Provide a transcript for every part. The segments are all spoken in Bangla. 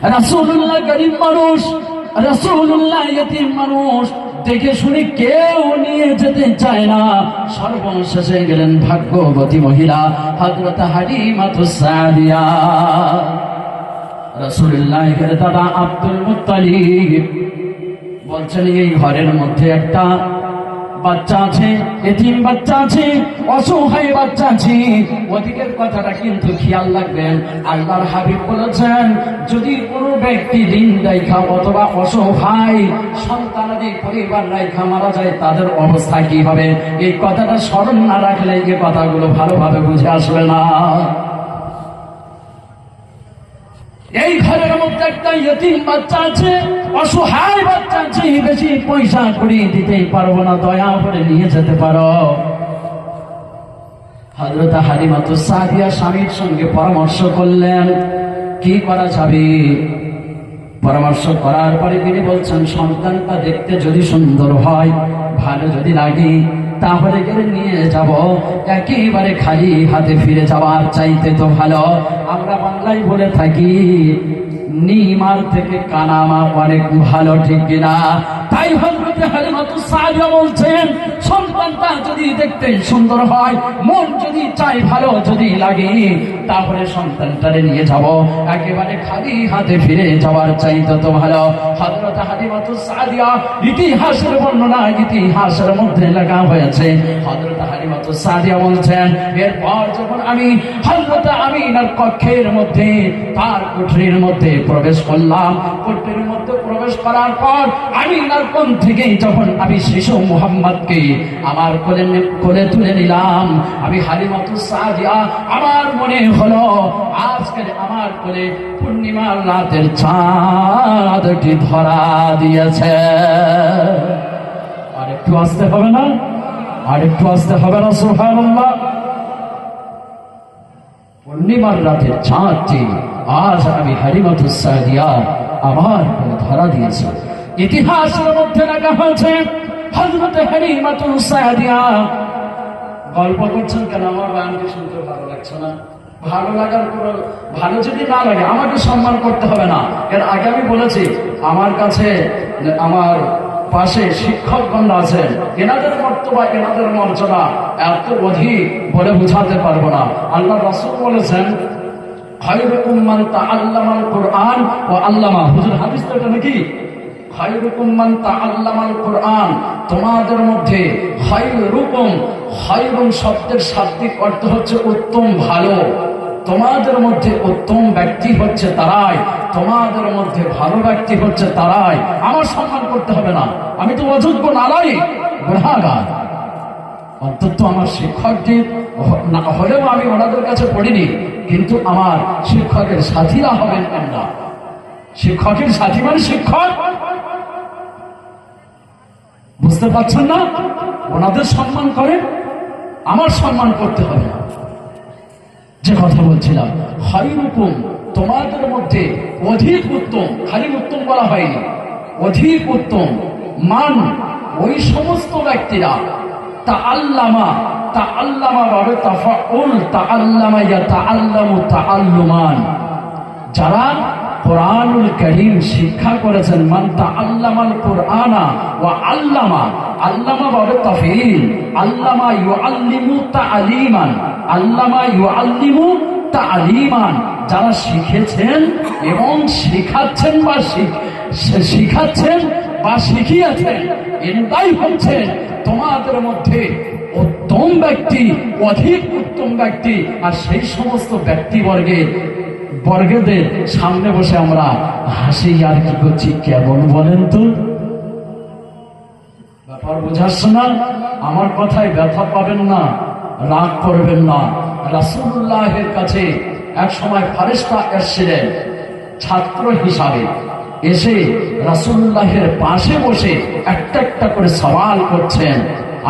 রাসূলুল্লাহ গরীব মানুষ, রাসূলুল্লাহ ইয়তীম মানুষ, দেখে শুনে কেউ নিয়ে যেতে চায় না। সর্বশেষে গেলেন ভাগ্যবতী মহিলা হযরত হালিমাতুস সাদিয়া। রাসূলুল্লাহের দাদা আব্দুল মুত্তালিব বলছেন, এই ঘরের মধ্যে একটা বাচ্চা আছে, এতিম বাচ্চা আছে, অসহায় বাচ্চা আছে। ওদিকের কথাটা কিন্তু খেয়াল রাখবেন। আল্লাহর হাবিব বলেছেন, যদি কোনো ব্যক্তি ঋণ রাখা অথবা অসহায় সন্তানাদি পরিবার রাখা মারা যায়, তাদের অবস্থা কি হবে? এই কথাটা স্মরণ না রাখলে এই কথাগুলো ভালোভাবে বুঝে আসবে না। এই ঘরের মধ্যে একটা ইয়তীম বাচ্চা আছে, অসহায় বাচ্চা আছে, বেশি পয়সা করে দিতে পারবো না, দয়া করে নিয়ে যেতে পারো। হযরত হালিমাতুস সাদিয়া স্বামীর সঙ্গে পরামর্শ করলেন, কি করা যাবে? পরামর্শ করার পরে তিনি বলছেন, সন্তানটা দেখতে যদি সুন্দর হয়, ভালো যদি লাগে, তাহলে গেলে নিয়ে যাব। একেবারে খালি হাতে ফিরে যাওয়ার চাইতে তো ভালো, আমরা বাংলায় বলে থাকি, নিমার থেকে কানামা অনেক ভালো, ঠিক কিনা? তাই হযরত হালিমাতুস সাদিয়া বলছেন, সন্তানটা যদি দেখতে সুন্দর হয়, মন যদি চাই, ভালো যদি লাগে, তাহলে সন্তানটারে নিয়ে যাব। একেবারে খালি হাতে ফিরে যাওয়ার চাইতে তো ভালো। হযরত হালিমাতুস সাদিয়া, ইতিহাসের বর্ণনা, ইতিহাসের মধ্যে লেখা হয়েছে, হযরত হালিমাতুস সাদিয়া বলছেন, এরপর যখন আমি হযরত আমিনার কক্ষের মধ্যে, তার কুঠরির মধ্যে প্রবেশ করলাম, কুঠরির মধ্যে প্রবেশ করার পর আমিনার কোণ থেকে যখন আমি শিশু মুহাম্মদকে আমার কোলে তুলে নিলাম, আমি হালিমাতুস সাদিয়া, আমার মনে হলো আজকে আমার কোলে পূর্ণিমার রাতের চাঁদটি ধরা দিয়েছে। আর একটু আসতে হবে না? আর একটু আসতে হবে না? সুবহানাল্লাহ। পূর্ণিমার রাতের চাঁদটি আজ আমি হালিমাতুস সাদিয়া আমার কোলে ধরা দিয়েছি। ইতিহাসের মধ্যে লেখা হয়েছে, হযরত হালিমাতুস সাদিয়া, গল্প করছেন কেন? আমার গানকে শুনতে ভালো লাগছে না? ভালো লাগার পর, ভালো যদি না লাগে আমাকে সম্মান করতে হবে না। এর আগে আমি বলেছি, আমার কাছে, আমার পাশে শিক্ষকগণ আছেন, এনাদের মর্তবা, এনাদের মর্যাদা এত অধিক বলে বোঝাতে পারবো না। আল্লাহ রাসূল বলেছেন, খায়রুকুম মান তাআল্লামাল কুরআন ওয়া আল্লামা। হুজুর হাদিস তো এটা নাকি? খায়রুকুম মান তাআল্লামাল কুরআন, তোমাদের মধ্যে খায়রুকুম, খায়রুন শব্দের শাব্দিক অর্থ হচ্ছে উত্তম, ভালো। তোমাদের মধ্যে উত্তম ব্যক্তি হচ্ছে তারাই, তোমাদের মধ্যে ভালো ব্যক্তি হচ্ছে তারাই। আমার সম্মান করতে হবে না, আমি তো অযোগ্য, নালায়েক, গুনাহগার। অন্তত আমার শিক্ষকটি না হলেও আমি ওনাদের কাছে পড়িনি, কিন্তু আমার শিক্ষকের সাথীরা হবেন আমরা। শিক্ষকের সাথী মানে শিক্ষক, বুঝতে পারছেন না? ওনাদের সম্মান করে, আমার সম্মান করতে হবে। যে কথা বলছিলাম, খায়রুকুম, তোমাদের মধ্যে অধিক উত্তম, খালি উত্তম বলা হয়নি, অধিক উত্তম মান ওই সমস্ত ব্যক্তিরা, তাআল্লামা, তাআল্লামা ভাবে তাফাউল, তাআল্লামা ইয়াতাআল্লামু তাআল্লুমান, যারা কোরআনুল কারীম শিক্ষা করেছেন। মান তাআল্লামাল কুরআনা ওয়া আল্লামা, আল্লামা ভাবে তাফঈল, আল্লামা ইউআল্লিমু তাআলিমান, আল্লামা ইউআল্লিমু তাআলিমান, যারা শিখেছেন এবং শিখাচ্ছেন বা শিখাচ্ছেন বা শিখিয়েছেন, এটাই হচ্ছে তোমাদের মধ্যে উত্তম ব্যক্তি, অধিক উত্তম ব্যক্তি। আর সেই সমস্ত বর্গেদের সামনে বসে আমরা হাসি আর কি করছি, কেমন বলেন তো? ব্যাপার বোঝাচ্ছ না? আমার কথায় ব্যথা পাবেন না, রাগ করবেন না। রাসূলুল্লাহের কাছে এক সময় ফেরেশতা এসেছিলেন ছাত্র হিসাবে, এসে রাসূলুল্লাহের পাশে বসে একটা একটা করে সওয়াল করছেন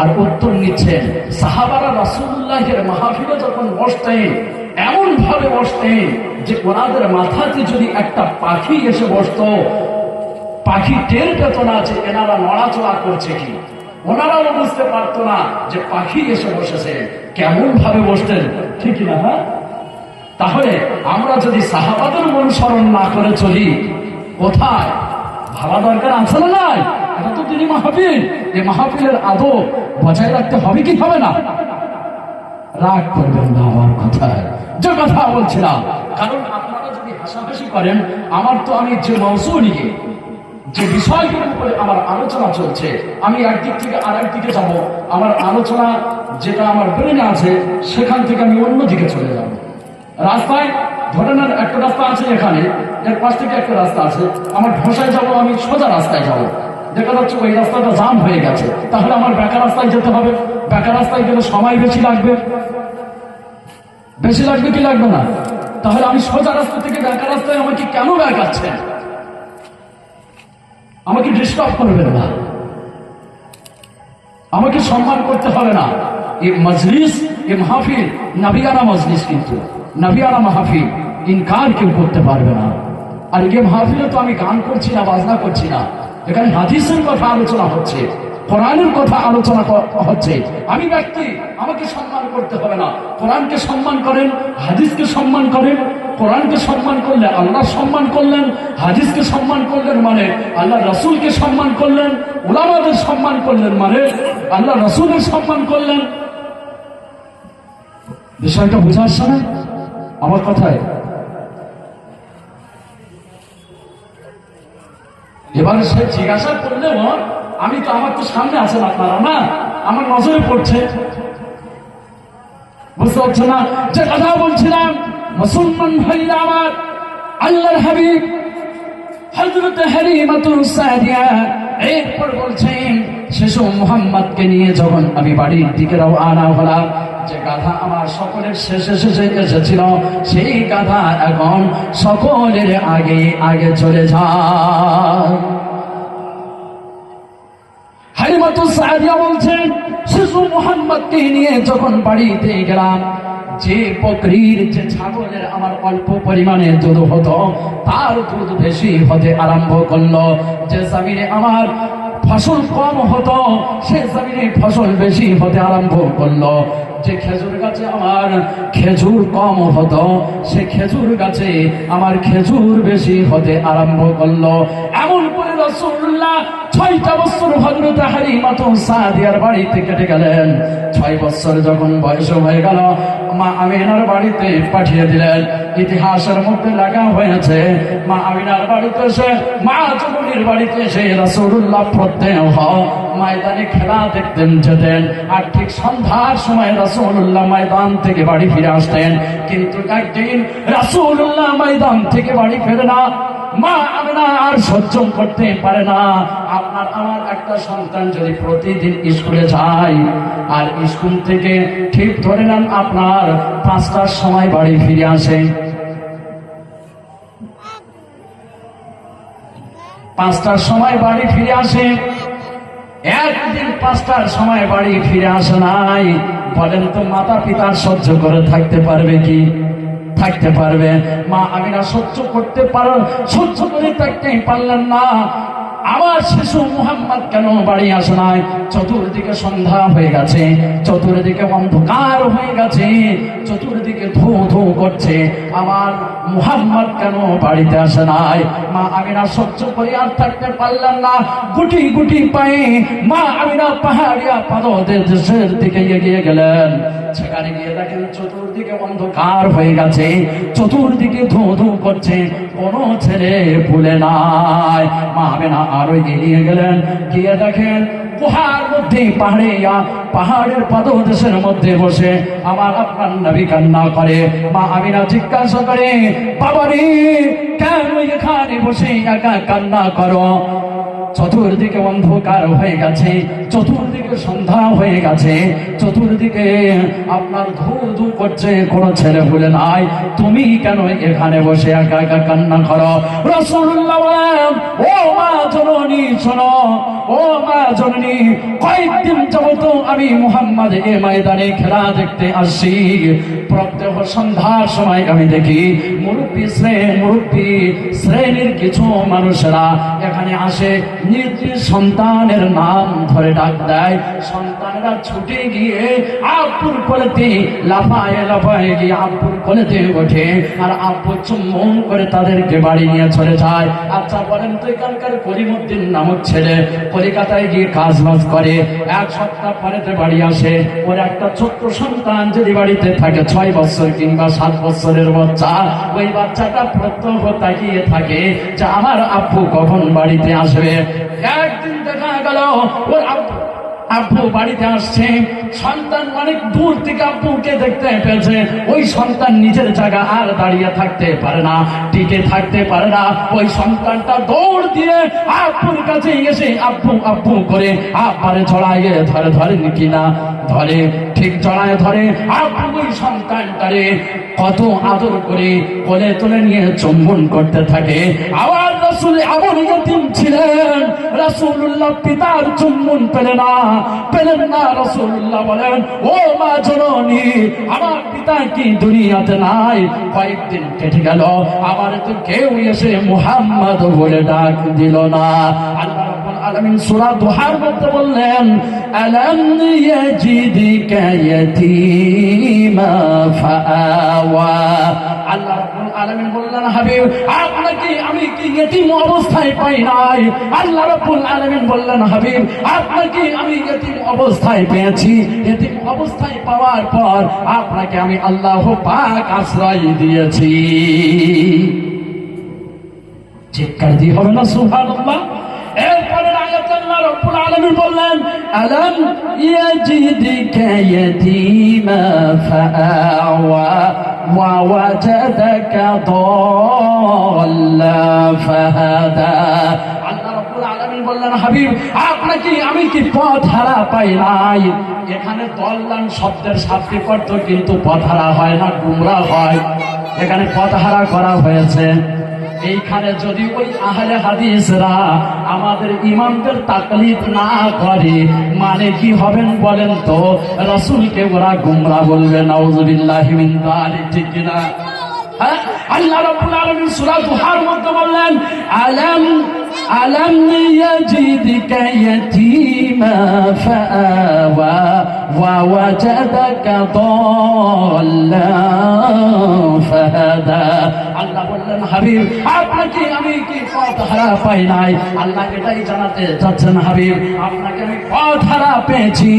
আর উত্তর নিচ্ছেন। সাহাবারা রাসূলুল্লাহের মাহফিলে যখন বসতেন, এমন ভাবে বসতেন যে ওনাদের মাথাতে যদি একটা পাখি এসে বসতো, পাখি টের পেত না যে এনারা নড়াচড়া করছে কি, ওনারাও বুঝতে পারতো না যে পাখি এসে বসেছে। কেমন ভাবে বসতেন, ঠিক না? হ্যাঁ, তাহলে আমরা যদি সাহাবাদের অনুসরণ না করে চলি, কোথায় ভাবা দরকার আছে না? নাই, এটা তো তিনি মাহফিল, এই মাহফিলের আদব বজায় রাখতে হবে কি হবে না? রাগ করবেন না আমার কথায়, যে কথা বলছিলাম। কারণ আপনারা যদি হাসাহাসি করেন, আমার তো আমি যে মৌসুম নিয়ে যে বিষয়গুলোর উপরে আমার আলোচনা চলছে, আমি একদিক থেকে আর একদিকে যাব, আমার আলোচনা যেটা আমার ব্রেনে আছে সেখান থেকে আমি অন্যদিকে চলে যাব। রাস্তায় ধরে নেন একটা রাস্তা আছে, এখানে এর পাশ থেকে একটা রাস্তা আছে, আমার ঢোসায় যাব, আমি সোজা রাস্তায় যাব, দেখা যাচ্ছে ওই রাস্তাটা জাম হয়ে গেছে, তাহলে আমার বেকা রাস্তায় যেতে হবে। বেকা রাস্তায় গেলে সময় বেশি লাগবে, বেশি লাগবে কি লাগবে না? তাহলে আমি সোজা রাস্তা থেকে বেকা রাস্তায় আমাকে কেন বেকাচ্ছেন? আমাকে ডিস্টার্ব করবেন না, আমাকে সম্মান করতে হবে না। এই মজলিস, এই মাহফিল নবিয়ানা মজলিস, কিন্তু নবিয়ানা মাহফিল, ইনকার কেউ করতে পারবে না। আর এই মাহফিলে তো আমি গান করছি না, বাজনা করছি না, এখানে হাদিসের কথা আলোচনা হচ্ছে, কোরআনের কথা আলোচনা হচ্ছে। আমি ব্যক্তি, আমাকে সম্মান করতে হবে না। কোরআনকে সম্মান করেন, হাদিসকে সম্মান করেন। কোরআনকে সম্মান করলে আল্লাহ সম্মান করলেন, হাদিসকে সম্মান করলেন মানে আল্লাহ রসুলকে সম্মান করলেন, উলামাদের সম্মান করলেন মানে আল্লাহ রসুলের সম্মান করলেন। বিষয়টা বোঝা আসছে না আমার কথায়? এবারে সে জিজ্ঞাসা করলেও আমি তো, আমার তো সামনে আছেন আপনারা, না আমার নজরে পড়ছে, বুঝতে পারছো না? যে কথা বলছিলাম, মুসলমান ভাইরা আমার, আল্লাহর হাবিব হযরত হালিমাতুস সাদিয়া এরপর বলছেন, শিশু মুহাম্মদকে নিয়ে যখন আমি বাড়ির দিকে রওনা হলাম, যে গাধা আমার সকলের শেষে শেষে এসেছিল, সেই গাধা এখন সকলের আগে আগে চলে যায়। হালিমাতুস সাদিয়া বলছেন, শিশু মুহাম্মদকে নিয়ে যখন বাড়িতে গেলাম, যে বকরির, যে ছাগলের আমার অল্প পরিমাণে দুধ হতো, তার দুধ বেশি হতে আরম্ভ করলো। যে জমিনে আমার ফসল কম হতো, সে জমিনে ফসল বেশি হতে আরম্ভ করলো। যে খেজুর গাছে আমার খেজুর কম হতো, সে খেজুর গাছে আমার খেজুর বেশি হতে আরম্ভ করলো। এমন করে রাসূলুল্লাহ 6টা বছর হযরত হালিমাতুস সাদিয়ার বাড়িতে কেটে গেলেন। 6 বছর যখন বয়স হয়ে গেল, মা আমিনার বাড়িতে পাঠিয়ে দিলেন। ইতিহাসের মধ্যে লেখা হয়েছে, মা আমিনার বাড়িতে এসে, মা জননীর বাড়িতে এসে রাসূলুল্লাহ প্রত্যহ ময়দানে খেলা দেখতেন, যেতেন। আর ঠিক সন্ধ্যার সময় রাসূলুল্লাহ ময়দান থেকে বাড়ি ফিরে আসতেন। কিন্তু একদিন রাসূলুল্লাহ ময়দান থেকে বাড়ি ফেরে না। মা আমিনা আর সহ্য করতে পারে না। আপনার আমার একটা সন্তান যদি প্রতিদিন স্কুলে যায়, আর স্কুল থেকে ঠিক ধরে নেন আপনার 5টার সময় বাড়ি ফিরে আসে, 5টার সময় বাড়ি ফিরে আসে, একদিন 5টার সময় বাড়ি ফিরে আসে নাই, বলেন তো মাতা পিতা সহ্য করে থাকতে পারবে কি? থাকতে পারবে? মা আমিনা সহ্য করে থাকতে পারলেন না। আমার শিশু মুহাম্মদ কেন বাড়ি আসে নাই? চতুর্দিকে সন্ধ্যা হয়ে গেছে, চতুর্দিকে অন্ধকার হয়ে গেছে, চতুর্দিকে ধু ধু করছে, আমার মুহাম্মদ কেন বাড়িতে আসে নাই? মা আমিনা সহ্য করে আর থাকতে পারলেন না। গুটি গুটি পায়ে মা আমিনা পাহাড়িয়া পাদদেশের দিকে এগিয়ে গেলেন। সেখানে গিয়ে দেখেন চতুর্দিকে অন্ধকার হয়ে গেছে, চতুর্দিকে ধু ধু করছে, কোনো ছেলে ভুলে নাই। মা আমিনা আরো এগিয়ে গেলেন, গিয়ে দেখেন গুহার মধ্যে পাহাড়ের পাদদেশের মধ্যে বসে আমার আপনার নবী কান্না করে। মা আমিনা জিজ্ঞাসা করে, বাবারে কেন এখানে বসে একা কান্না করো? চতুর্দিকে অন্ধকার হয়ে গেছে, চতুর্দিকে সন্ধ্যা হয়ে গেছে, চতুর্দিকে আপনার ধু ধু করছে, কোনো ছেলে বলে নাই, তুমি কেন এখানে বসে একা একা কান্না করো? রাসূলুল্লাহ বলেন, ও মা জননী শোনো, ও মা জননী, কয়েকদিন যাবত আমি মুহাম্মদ এ ময়দানে খেলা দেখতে আসছি। প্রত্যহ সন্ধ্যার সময় আমি দেখি মুরব্বী শ্রেণীর কিছু মানুষেরা এখানে আসে, নিজ নিজ সন্তানের নাম ধরে ডাক দেয়। সন্তানেরা ছুটে গিয়ে আব্বুর কোলেতে লাফায় গিয়ে আব্বুর কোলেতে ওঠে, আর আব্বু চুম্বন করে তাদেরকে বাড়ি নিয়ে চলে যায়। আচ্ছা বলেন তো, এখানকার করিমউদ্দিন নামক ছেলে কলিকাতায় গিয়ে কাজ বাজ করে, এক সপ্তাহ পরেতে বাড়ি আসে। ওর একটা ছোট্ট সন্তান যদি বাড়িতে থাকে 6 বছর কিংবা 7 বছরের বাচ্চা, ওই বাচ্চাটা প্রত্যহ তাকিয়ে থাকে যে আমার আব্বু কখন বাড়িতে আসবে। একদিন দেখা গেল ওর আব্বু বাড়িতে আসছে, সন্তান অনেক দূর থেকে আব্বুকে দেখতে পেয়েছে। ওই সন্তান নিজের জায়গা আর দাঁড়িয়ে থাকতে পারে না, টিকে থাকতে পারে না। ওই সন্তানটা দৌড় দিয়ে আব্বুর কাছে এসে আব্বু আব্বু করে আব্বারে জড়াইয়ে ধরে কিনা ধরে, ঠিক জড়ায় ধরে। আব্বু ওই সন্তানটারে কত আদর করে কোলে তুলে নিয়ে চুম্বন করতে থাকে। আবার রাসূল এমন ইয়তীম ছিলেন, রাসূলুল্লাহ পিতার চুম্বন পেলেন না। রাসূলুল্লাহ বলেন, ও মা জননী, আমার পিতা কি দুনিয়াতে নাই? কয়েকদিন কেটে গেল, আমার তো কেউ এসে মুহাম্মদ বলে ডাক দিল না। আল্লাহ রাব্বুল আলামিন সূরা দুহার মধ্যে বললেন, আলাম ইয়াজিদিকা ইয়াতীমা ফাআওয়া। আল্লাহ রাব্বুল আলামিন বললেন, হাবিব আপনাকে আমি কি ইয়তীম অবস্থায় পাই নাই? আল্লাহ রাব্বুল আলামিন বললেন, হাবিব আপনাকে আমি ইয়তীম অবস্থায় পেয়েছি। ইয়তীম অবস্থায় পাওয়ার পর আপনাকে আমি আল্লাহ পাক আশ্রয় দিয়েছি। চিৎকার দিয়ে হবে না সুবহানাল্লাহ? এরপরের আয়াতে আল্লাহ রাব্বুল আলামিন বললেন, আলাম ইয়াজিদিকা ইয়াতীমা ফাআওয়া ওয়া ওয়াজাদাকা দাল্লা ফাহাদা। আল্লাহ রাব্বুল আলামিন বললেন, হাবিব আপনাকে আমি কি পথ হারা পাই নাই? এখানে দল্লান শব্দের শাব্দিক অর্থ কিন্তু পথহারা হয় না, গুমরাহ হয়। এখানে পথহারা করা হয়েছে। এইখানে যদি ওই আহলে হাদিসরা আমাদের ইমামদের তাকলিদ না করে, মানে কি হবেন বলেন তো? রাসূলকে ওরা গুমরাহ বলবে, নাউযুবিল্লাহি মিন যালিক, ঠিক কিনা? হ্যাঁ, আল্লাহ রাব্বুল আলামিন সূরা দুহার মধ্যে বললেন, আলাম ইয়াজিদিকা ইয়াতীমা ফাআওয়া ওয়া ওয়াজাদাকা দাল্লা ফাহাদা। আল্লাহ বললেন, হাবিব আপনাকে আমি কি পথ হারা পাই নাই? আল্লাহ এটাই জানাতে চাচ্ছেন, হাবিব আপনাকে আমি পথ হারা পেয়েছি।